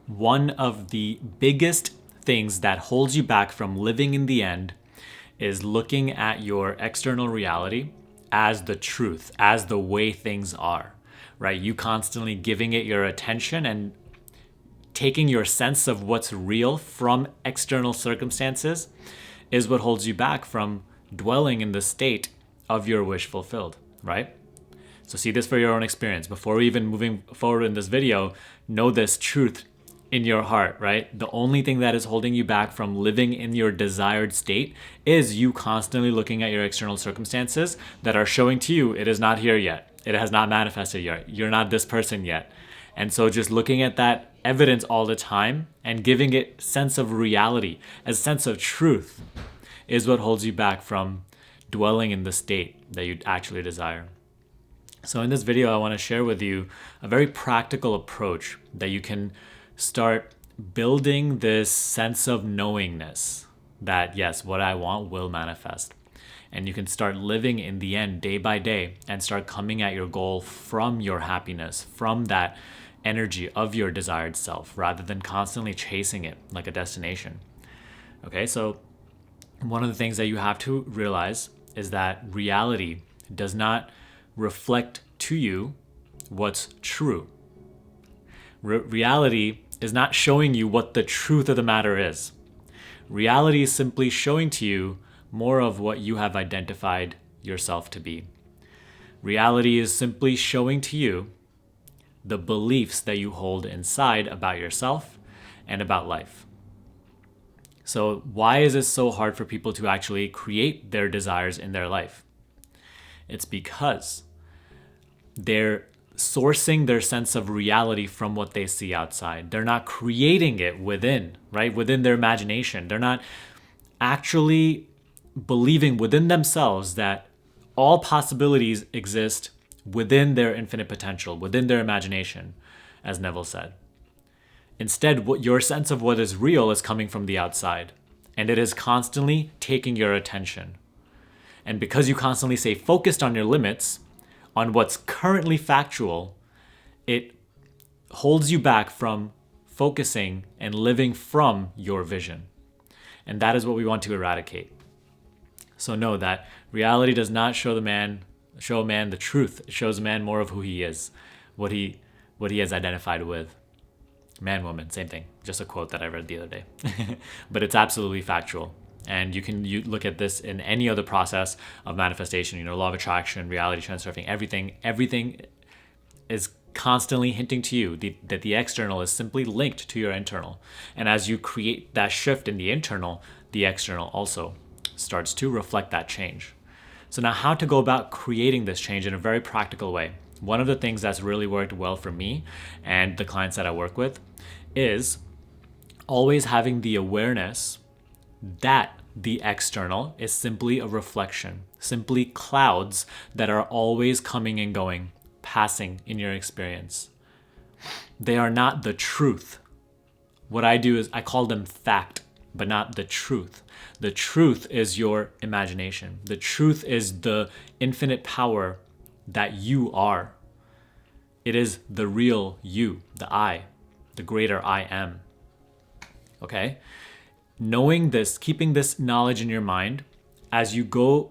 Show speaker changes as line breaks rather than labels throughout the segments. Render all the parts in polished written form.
one of the biggest things that holds you back from living in the end is looking at your external reality as the truth, as the way things are, right? You constantly giving it your attention and taking your sense of what's real from external circumstances is what holds you back from dwelling in the state of your wish fulfilled, right? So see this for your own experience. Before even moving forward in this video, know this truth in your heart, right? The only thing that is holding you back from living in your desired state is you constantly looking at your external circumstances that are showing to you it is not here yet. It has not manifested yet. You're not this person yet. And so just looking at that evidence all the time and giving it sense of reality, a sense of truth, is what holds you back from dwelling in the state that you actually desire. So in this video, I want to share with you a very practical approach that you can start building this sense of knowingness that yes, what I want will manifest. And you can start living in the end day by day and start coming at your goal from your happiness, from that energy of your desired self, rather than constantly chasing it like a destination. Okay, so one of the things that you have to realize is that reality does not reflect to you what's true. Reality is not showing you what the truth of the matter is. Reality is simply showing to you more of what you have identified yourself to be. Reality is simply showing to you the beliefs that you hold inside about yourself and about life. So why is it so hard for people to actually create their desires in their life? It's because they're sourcing their sense of reality from what they see outside. They're not creating it within, right? Within their imagination. They're not actually believing within themselves that all possibilities exist within their infinite potential, within their imagination, as Neville said. Instead, what your sense of what is real is coming from the outside, and it is constantly taking your attention. And because you constantly stay focused on your limits, on what's currently factual, it holds you back from focusing and living from your vision. And that is what we want to eradicate. So know that reality does not show a man the truth. It shows a man more of who he is, what he has identified with. Man, woman, same thing. Just a quote that I read the other day. But it's absolutely factual. And you look at this in any other process of manifestation, law of attraction, reality, transurfing, everything is constantly hinting to you that the external is simply linked to your internal. And as you create that shift in the internal, the external also starts to reflect that change. So now how to go about creating this change in a very practical way. One of the things that's really worked well for me and the clients that I work with is always having the awareness that the external is simply a reflection, simply clouds that are always coming and going, passing in your experience. They are not the truth. What I do is I call them fact, but not the truth. The truth is your imagination. The truth is the infinite power that you are. It is the real you, the I, the greater I am. Okay? Knowing this, keeping this knowledge in your mind as you go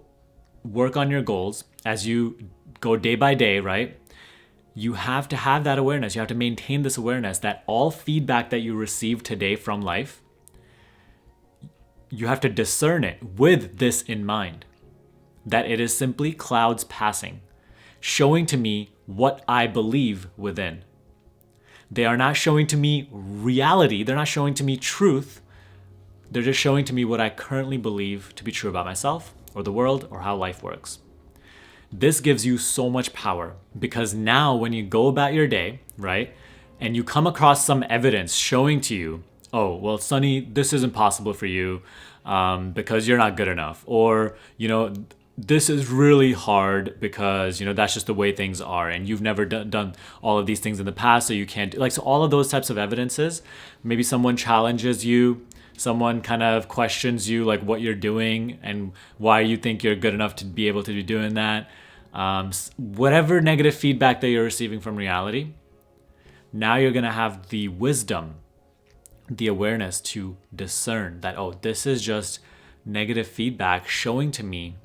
work on your goals, as you go day by day, right? You have to have that awareness. You have to maintain this awareness that all feedback that you receive today from life, you have to discern it with this in mind, that it is simply clouds passing, showing to me what I believe within. They are not showing to me reality. They're not showing to me truth. They're just showing to me what I currently believe to be true about myself or the world or how life works. This gives you so much power because now when you go about your day, right, and you come across some evidence showing to you, oh, well, Sunny, this isn't possible for you because you're not good enough. Or, this is really hard because, that's just the way things are. And you've never done all of these things in the past, so you can't do, so all of those types of evidences, maybe someone challenges you, someone kind of questions you, like what you're doing and why you think you're good enough to be able to be doing that. Whatever negative feedback that you're receiving from reality, now you're going to have the wisdom the awareness to discern that, oh, this is just negative feedback showing to me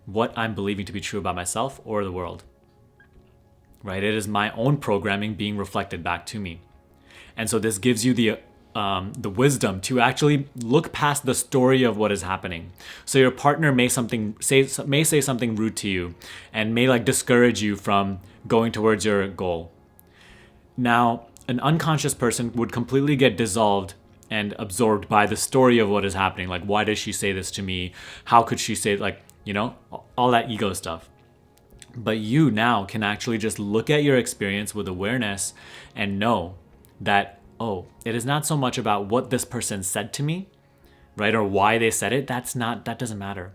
what I'm believing to be true about myself or the world, right? It is my own programming being reflected back to me. And so this gives you the wisdom to actually look past the story of what is happening. So your partner may say something rude to you and may like discourage you from going towards your goal. Now, an unconscious person would completely get dissolved and absorbed by the story of what is happening. Like, why did she say this to me? How could she say, like, you know, all that ego stuff. But you now can actually just look at your experience with awareness and know that, oh, it is not so much about what this person said to me, right? Or why they said it. That doesn't matter.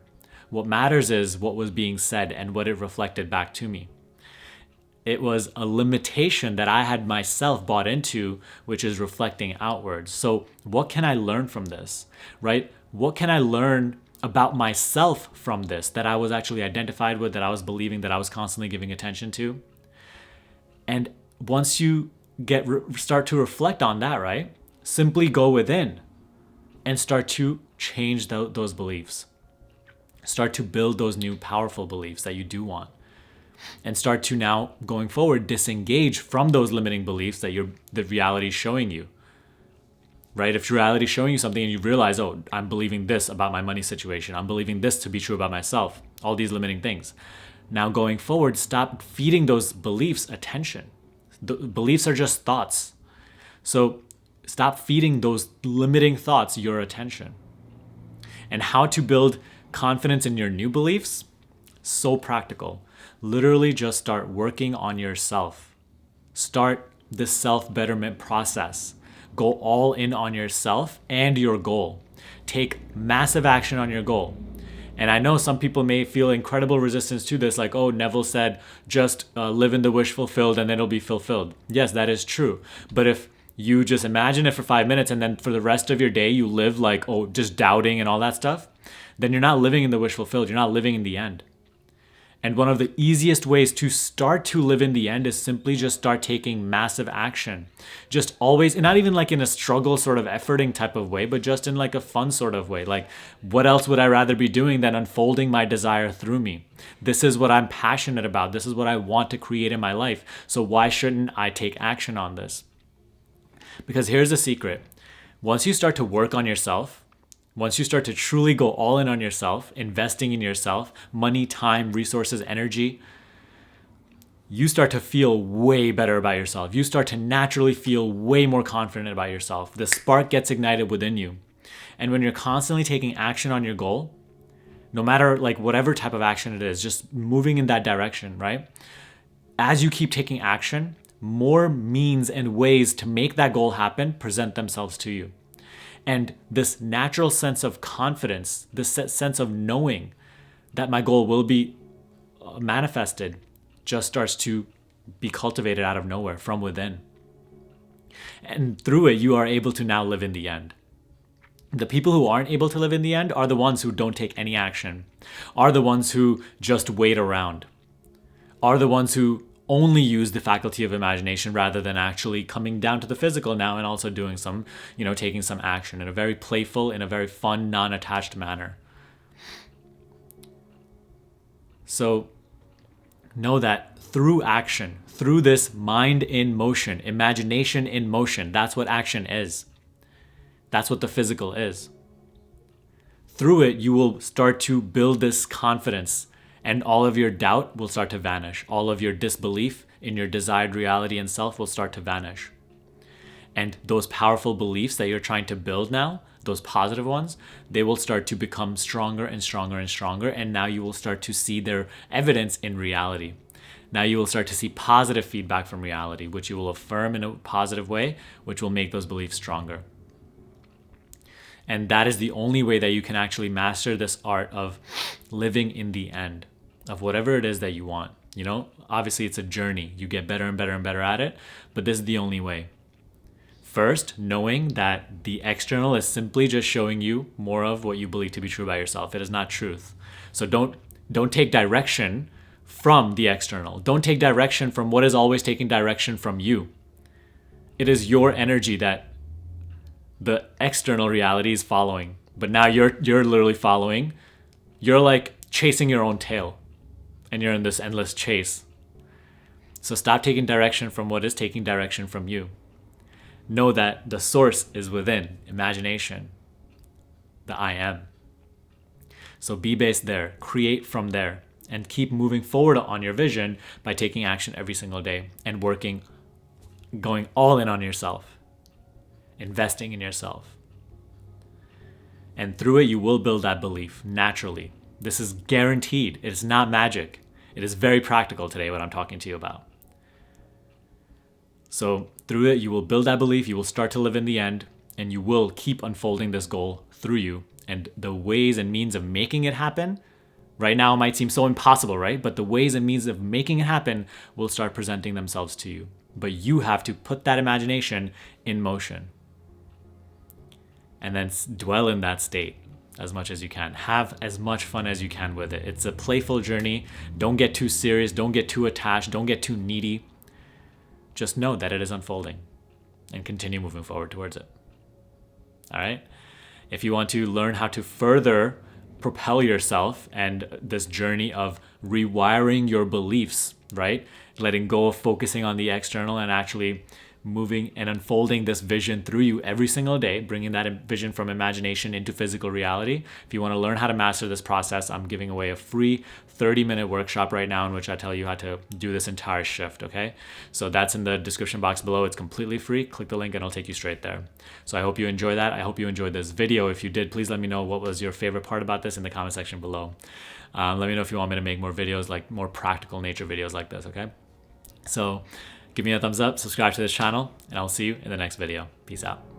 What matters is what was being said and what it reflected back to me. It was a limitation that I had myself bought into, which is reflecting outwards. So what can I learn from this, right? What can I learn about myself from this that I was actually identified with, that I was believing, that I was constantly giving attention to? And once you start to reflect on that, right? Simply go within and start to change those beliefs. Start to build those new powerful beliefs that you do want. And start to now, going forward, disengage from those limiting beliefs that the reality is showing you. Right? If reality is showing you something and you realize, oh, I'm believing this about my money situation. I'm believing this to be true about myself. All these limiting things. Now going forward, stop feeding those beliefs attention. The beliefs are just thoughts. So stop feeding those limiting thoughts your attention. And how to build confidence in your new beliefs? So practical. Literally just start working on yourself. Start the self-betterment process. Go all in on yourself and your goal. Take massive action on your goal. And I know some people may feel incredible resistance to this, like, oh, Neville said, just live in the wish fulfilled and then it'll be fulfilled. Yes, that is true. But if you just imagine it for 5 minutes and then for the rest of your day you live like, oh, just doubting and all that stuff, then you're not living in the wish fulfilled. You're not living in the end. And one of the easiest ways to start to live in the end is simply just start taking massive action. Just always, and not even like in a struggle sort of efforting type of way, but just in like a fun sort of way. Like, what else would I rather be doing than unfolding my desire through me? This is what I'm passionate about. This is what I want to create in my life. So why shouldn't I take action on this? Because here's the secret. Once you start to work on yourself, once you start to truly go all in on yourself, investing in yourself, money, time, resources, energy, you start to feel way better about yourself. You start to naturally feel way more confident about yourself. The spark gets ignited within you. And when you're constantly taking action on your goal, no matter like whatever type of action it is, just moving in that direction, right? As you keep taking action, more means and ways to make that goal happen present themselves to you. And this natural sense of confidence, this sense of knowing that my goal will be manifested, just starts to be cultivated out of nowhere from within. And through it, you are able to now live in the end. The people who aren't able to live in the end are the ones who don't take any action, are the ones who just wait around, are the ones who only use the faculty of imagination rather than actually coming down to the physical now and also doing some, taking some action in a very playful, in a very fun, non-attached manner. So know that through action, through this mind in motion, imagination in motion, that's what action is. That's what the physical is. Through it, you will start to build this confidence, and all of your doubt will start to vanish. All of your disbelief in your desired reality and self will start to vanish. And those powerful beliefs that you're trying to build now, those positive ones, they will start to become stronger and stronger and stronger. And now you will start to see their evidence in reality. Now you will start to see positive feedback from reality, which you will affirm in a positive way, which will make those beliefs stronger. And that is the only way that you can actually master this art of living in the end of whatever it is that you want. Obviously it's a journey. You get better and better and better at it, but this is the only way. First, knowing that the external is simply just showing you more of what you believe to be true about yourself. It is not truth. So don't take direction from the external. Don't take direction from what is always taking direction from you. It is your energy that The external reality is following, but now you're literally following. You're like chasing your own tail, and you're in this endless chase. So stop taking direction from what is taking direction from you. Know that the source is within, imagination, the I am. So be based there, create from there, and keep moving forward on your vision by taking action every single day and working, going all in on yourself, investing in yourself. And through it, you will build that belief naturally. This is guaranteed. It is not magic. It is very practical today, what I'm talking to you about. So through it, you will build that belief, you will start to live in the end, and you will keep unfolding this goal through you. And the ways and means of making it happen, right now it might seem so impossible, right? But the ways and means of making it happen will start presenting themselves to you. But you have to put that imagination in motion. And then dwell in that state as much as you can. Have as much fun as you can with it. It's a playful journey. Don't get too serious. Don't get too attached. Don't get too needy. Just know that it is unfolding and continue moving forward towards it. All right? If you want to learn how to further propel yourself and this journey of rewiring your beliefs, right? Letting go of focusing on the external and actually moving and unfolding this vision through you every single day, bringing that vision from imagination into physical reality. If you want to learn how to master this process, I'm giving away a free 30-minute workshop right now in which I tell you how to do this entire shift, okay? So that's in the description box below. It's completely free. Click the link and it'll take you straight there. So I hope you enjoy that. I hope you enjoyed this video. If you did, please let me know what was your favorite part about this in the comment section below. Let me know if you want me to make more videos, like more practical nature videos like this, okay? So give me a thumbs up, subscribe to this channel, and I'll see you in the next video. Peace out.